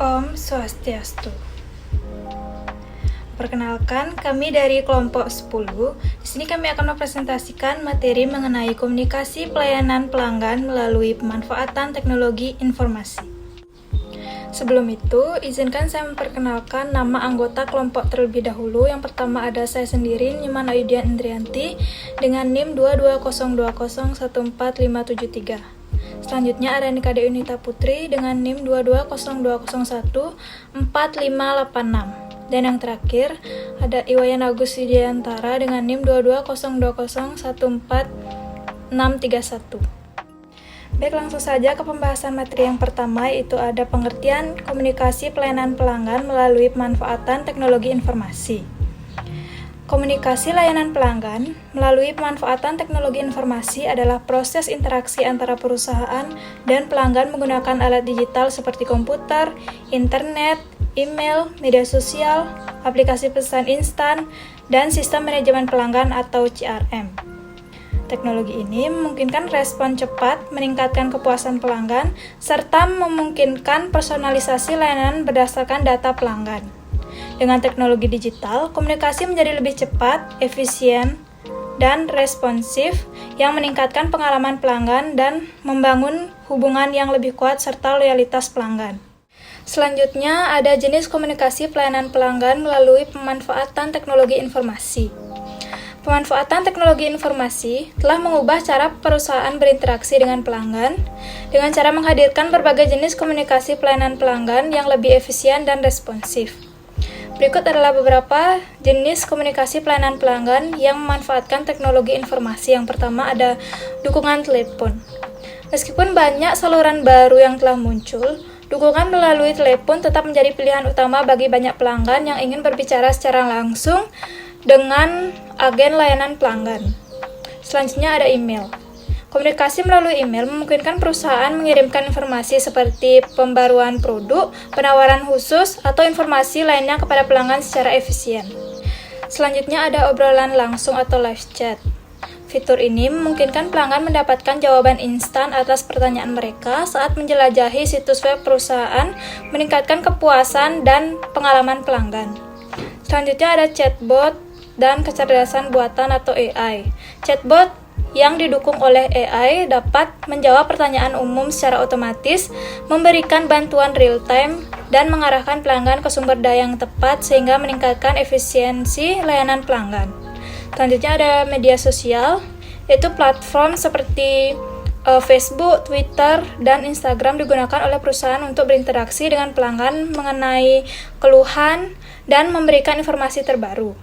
Om Swastiastu. Perkenalkan, kami dari kelompok 10. Di sini kami akan mempresentasikan materi mengenai komunikasi pelayanan pelanggan melalui pemanfaatan teknologi informasi. Sebelum itu, izinkan saya memperkenalkan nama anggota kelompok terlebih dahulu. Yang pertama ada saya sendiri, Nyuman Ayudian Indrianti, dengan NIM 2202014573. Selanjutnya ada Nikade Unita Putri dengan NIM 2202014586. Dan yang terakhir ada Iwayan Agus Widiantara dengan NIM 2202014631. Baik, langsung saja ke pembahasan materi yang pertama, yaitu ada pengertian komunikasi pelayanan pelanggan melalui pemanfaatan teknologi informasi. Komunikasi layanan pelanggan melalui pemanfaatan teknologi informasi adalah proses interaksi antara perusahaan dan pelanggan menggunakan alat digital seperti komputer, internet, email, media sosial, aplikasi pesan instan, dan sistem manajemen pelanggan atau CRM. Teknologi ini memungkinkan respon cepat, meningkatkan kepuasan pelanggan, serta memungkinkan personalisasi layanan berdasarkan data pelanggan. Dengan teknologi digital, komunikasi menjadi lebih cepat, efisien, dan responsif yang meningkatkan pengalaman pelanggan dan membangun hubungan yang lebih kuat serta loyalitas pelanggan. Selanjutnya ada jenis komunikasi pelayanan pelanggan melalui pemanfaatan teknologi informasi. Pemanfaatan teknologi informasi telah mengubah cara perusahaan berinteraksi dengan pelanggan dengan cara menghadirkan berbagai jenis komunikasi pelayanan pelanggan yang lebih efisien dan responsif. Berikut adalah beberapa jenis komunikasi pelayanan pelanggan yang memanfaatkan teknologi informasi. Yang pertama ada dukungan telepon. Meskipun banyak saluran baru yang telah muncul, dukungan melalui telepon tetap menjadi pilihan utama bagi banyak pelanggan yang ingin berbicara secara langsung dengan agen layanan pelanggan. Selanjutnya ada email. Komunikasi melalui email memungkinkan perusahaan mengirimkan informasi seperti pembaruan produk, penawaran khusus, atau informasi lainnya kepada pelanggan secara efisien. Selanjutnya ada obrolan langsung atau live chat. Fitur ini memungkinkan pelanggan mendapatkan jawaban instan atas pertanyaan mereka saat menjelajahi situs web perusahaan, meningkatkan kepuasan dan pengalaman pelanggan. Selanjutnya ada chatbot dan kecerdasan buatan atau AI. Chatbot yang didukung oleh AI dapat menjawab pertanyaan umum secara otomatis, memberikan bantuan real-time, dan mengarahkan pelanggan ke sumber daya yang tepat sehingga meningkatkan efisiensi layanan pelanggan. Selanjutnya ada media sosial, yaitu platform seperti Facebook, Twitter, dan Instagram digunakan oleh perusahaan untuk berinteraksi dengan pelanggan mengenai keluhan dan memberikan informasi terbaru.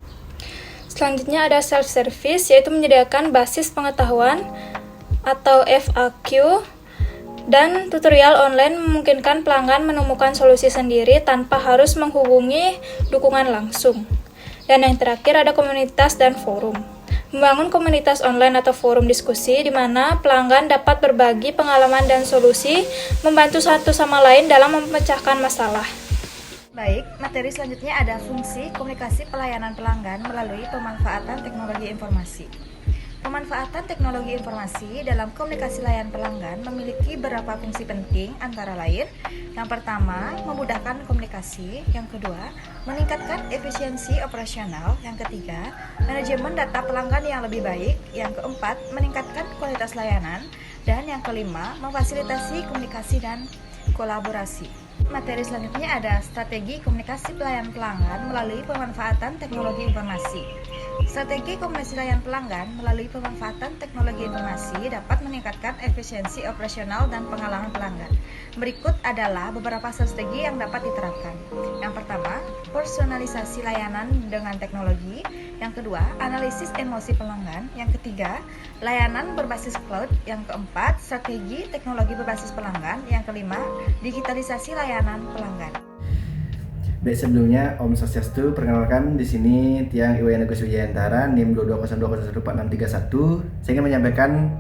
Selanjutnya ada self-service, yaitu menyediakan basis pengetahuan atau FAQ dan tutorial online memungkinkan pelanggan menemukan solusi sendiri tanpa harus menghubungi dukungan langsung. Dan yang terakhir ada komunitas dan forum. Membangun komunitas online atau forum diskusi di mana pelanggan dapat berbagi pengalaman dan solusi, membantu satu sama lain dalam memecahkan masalah. Baik, materi selanjutnya ada fungsi komunikasi pelayanan pelanggan melalui pemanfaatan teknologi informasi. Pemanfaatan teknologi informasi dalam komunikasi layanan pelanggan memiliki beberapa fungsi penting, antara lain: yang pertama, memudahkan komunikasi; yang kedua, meningkatkan efisiensi operasional; yang ketiga, manajemen data pelanggan yang lebih baik; yang keempat, meningkatkan kualitas layanan; dan yang kelima, memfasilitasi komunikasi dan kolaborasi. Materi selanjutnya ada strategi komunikasi pelayanan pelanggan melalui pemanfaatan teknologi informasi. Strategi komunikasi layanan pelanggan melalui pemanfaatan teknologi informasi dapat meningkatkan efisiensi operasional dan pengalaman pelanggan. Berikut adalah beberapa strategi yang dapat diterapkan. Yang pertama, personalisasi layanan dengan teknologi. Yang kedua, analisis emosi pelanggan. Yang ketiga, layanan berbasis cloud. Yang keempat, strategi teknologi berbasis pelanggan. Yang kelima, digitalisasi layanan pelanggan. Baik, sebelumnya Om Swastiastu, perkenalkan di sini Tiang Iwayan Agus Widiantara, NIM 2202014631. Saya ingin menyampaikan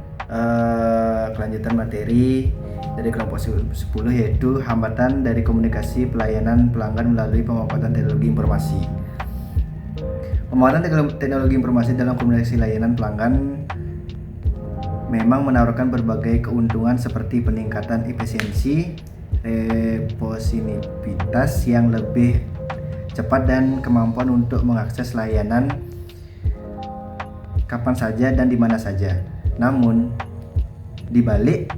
kelanjutan materi dari kelompok 10, yaitu hambatan dari komunikasi pelayanan pelanggan melalui pemanfaatan teknologi informasi. Pemanfaatan teknologi informasi dalam komunikasi layanan pelanggan memang menawarkan berbagai keuntungan seperti peningkatan efisiensi, responsivitas yang lebih cepat dan kemampuan untuk mengakses layanan kapan saja dan di mana saja. Namun, di balik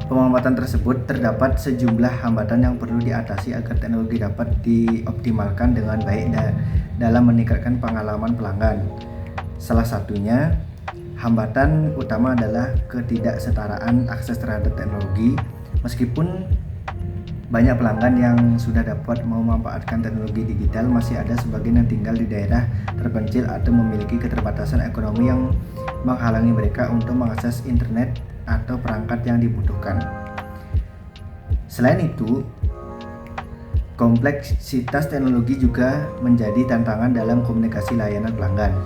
pemanfaatan tersebut terdapat sejumlah hambatan yang perlu diatasi agar teknologi dapat dioptimalkan dengan baik dalam meningkatkan pengalaman pelanggan. Salah satunya, hambatan utama adalah ketidaksetaraan akses terhadap teknologi. Meskipun banyak pelanggan yang sudah dapat memanfaatkan teknologi digital, masih ada sebagian yang tinggal di daerah terpencil atau memiliki keterbatasan ekonomi yang menghalangi mereka untuk mengakses internet atau perangkat yang dibutuhkan. Selain itu, kompleksitas teknologi juga menjadi tantangan dalam komunikasi layanan pelanggan.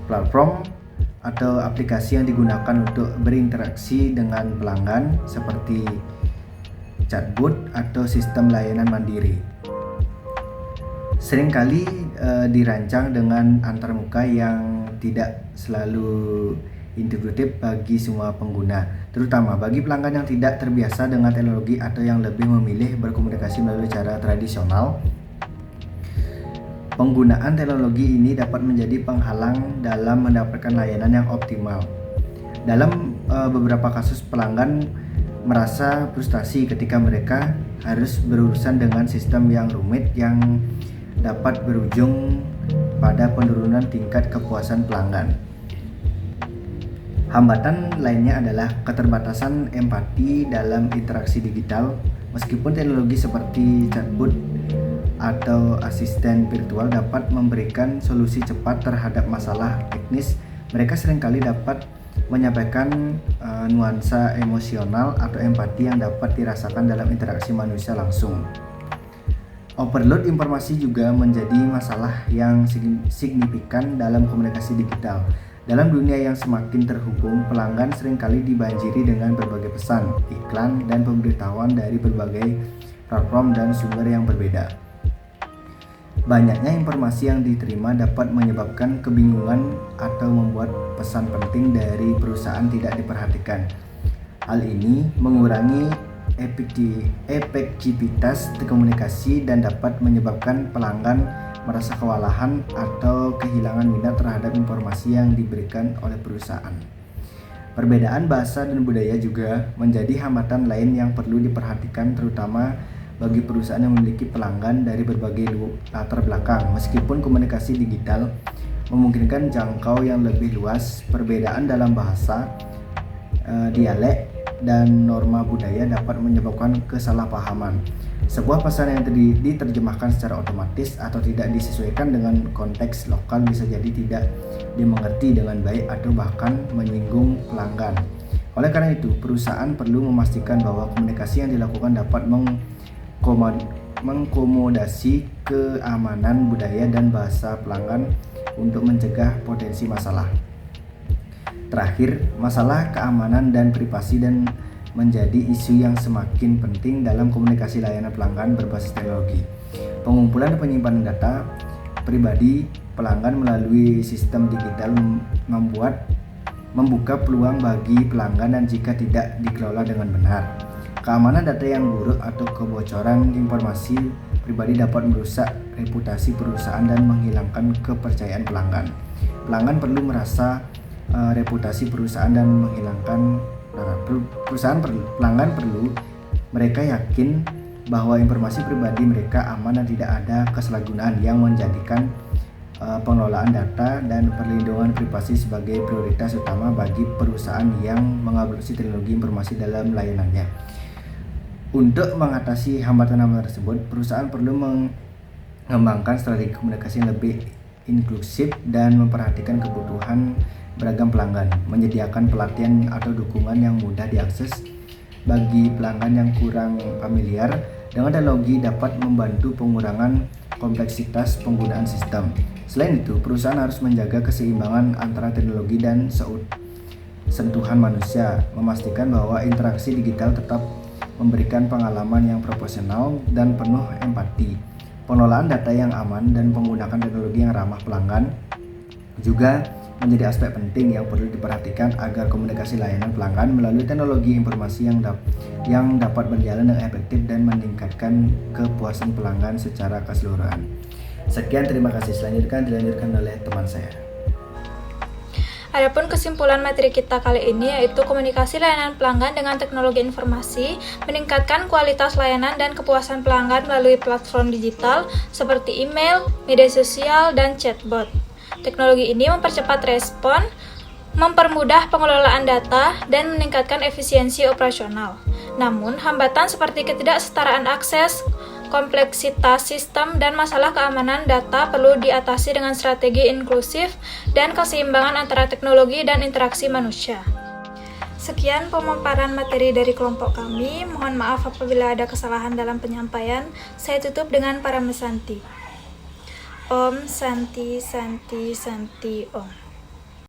Platform atau aplikasi yang digunakan untuk berinteraksi dengan pelanggan seperti chatbot atau sistem layanan mandiri seringkali dirancang dengan antarmuka yang tidak selalu intuitif bagi semua pengguna, terutama bagi pelanggan yang tidak terbiasa dengan teknologi atau yang lebih memilih berkomunikasi melalui cara tradisional. Penggunaan teknologi ini dapat menjadi penghalang dalam mendapatkan layanan yang optimal. Dalam beberapa kasus, pelanggan merasa frustasi ketika mereka harus berurusan dengan sistem yang rumit yang dapat berujung pada penurunan tingkat kepuasan pelanggan. Hambatan lainnya adalah keterbatasan empati dalam interaksi digital. Meskipun teknologi seperti chatbot atau asisten virtual dapat memberikan solusi cepat terhadap masalah teknis, mereka seringkali dapat menyampaikan nuansa emosional atau empati yang dapat dirasakan dalam interaksi manusia langsung. Overload informasi juga menjadi masalah yang signifikan dalam komunikasi digital. Dalam dunia yang semakin terhubung, pelanggan seringkali dibanjiri dengan berbagai pesan, iklan, dan pemberitahuan dari berbagai platform dan sumber yang berbeda. Banyaknya informasi yang diterima dapat menyebabkan kebingungan atau membuat pesan penting dari perusahaan tidak diperhatikan. Hal ini mengurangi efektivitas komunikasi dan dapat menyebabkan pelanggan merasa kewalahan atau kehilangan minat terhadap informasi yang diberikan oleh perusahaan. Perbedaan bahasa dan budaya juga menjadi hambatan lain yang perlu diperhatikan, terutama bagi perusahaan yang memiliki pelanggan dari berbagai latar belakang. Meskipun komunikasi digital memungkinkan jangkau yang lebih luas, perbedaan dalam bahasa, dialek, dan norma budaya dapat menyebabkan kesalahpahaman. Sebuah pesan yang diterjemahkan secara otomatis atau tidak disesuaikan dengan konteks lokal bisa jadi tidak dimengerti dengan baik atau bahkan menyinggung pelanggan. Oleh karena itu, perusahaan perlu memastikan bahwa komunikasi yang dilakukan dapat mengakomodasi keamanan budaya dan bahasa pelanggan untuk mencegah potensi masalah. Terakhir, masalah keamanan dan privasi dan menjadi isu yang semakin penting dalam komunikasi layanan pelanggan berbasis teknologi. Pengumpulan dan penyimpanan data pribadi pelanggan melalui sistem digital membuka peluang bagi pelanggan dan jika tidak dikelola dengan benar. Keamanan data yang buruk atau kebocoran informasi pribadi dapat merusak reputasi perusahaan dan menghilangkan kepercayaan pelanggan. Pelanggan perlu merasa reputasi perusahaan dan menghilangkan pelanggan perlu mereka yakin bahwa informasi pribadi mereka aman dan tidak ada kesalahgunaan, yang menjadikan pengelolaan data dan perlindungan privasi sebagai prioritas utama bagi perusahaan yang mengadopsi teknologi informasi dalam layanannya. Untuk mengatasi hambatan-hambatan tersebut, perusahaan perlu mengembangkan strategi komunikasi yang lebih inklusif dan memperhatikan kebutuhan beragam pelanggan, menyediakan pelatihan atau dukungan yang mudah diakses bagi pelanggan yang kurang familiar dengan teknologi dapat membantu pengurangan kompleksitas penggunaan sistem. Selain itu, perusahaan harus menjaga keseimbangan antara teknologi dan sentuhan manusia, memastikan bahwa interaksi digital tetap memberikan pengalaman yang proporsional dan penuh empati. Pengelolaan data yang aman dan menggunakan teknologi yang ramah pelanggan juga menjadi aspek penting yang perlu diperhatikan agar komunikasi layanan pelanggan melalui teknologi informasi yang dapat berjalan dengan efektif dan meningkatkan kepuasan pelanggan secara keseluruhan. Sekian, terima kasih. Selanjutnya dilanjutkan oleh teman saya. Adapun kesimpulan materi kita kali ini yaitu komunikasi layanan pelanggan dengan teknologi informasi meningkatkan kualitas layanan dan kepuasan pelanggan melalui platform digital seperti email, media sosial, dan chatbot. Teknologi ini mempercepat respon, mempermudah pengelolaan data, dan meningkatkan efisiensi operasional. Namun, hambatan seperti ketidaksetaraan akses, kompleksitas sistem, dan masalah keamanan data perlu diatasi dengan strategi inklusif dan keseimbangan antara teknologi dan interaksi manusia. Sekian pemaparan materi dari kelompok kami. Mohon maaf apabila ada kesalahan dalam penyampaian. Saya tutup dengan Paramesanti. Om Santi Santi Santi Om.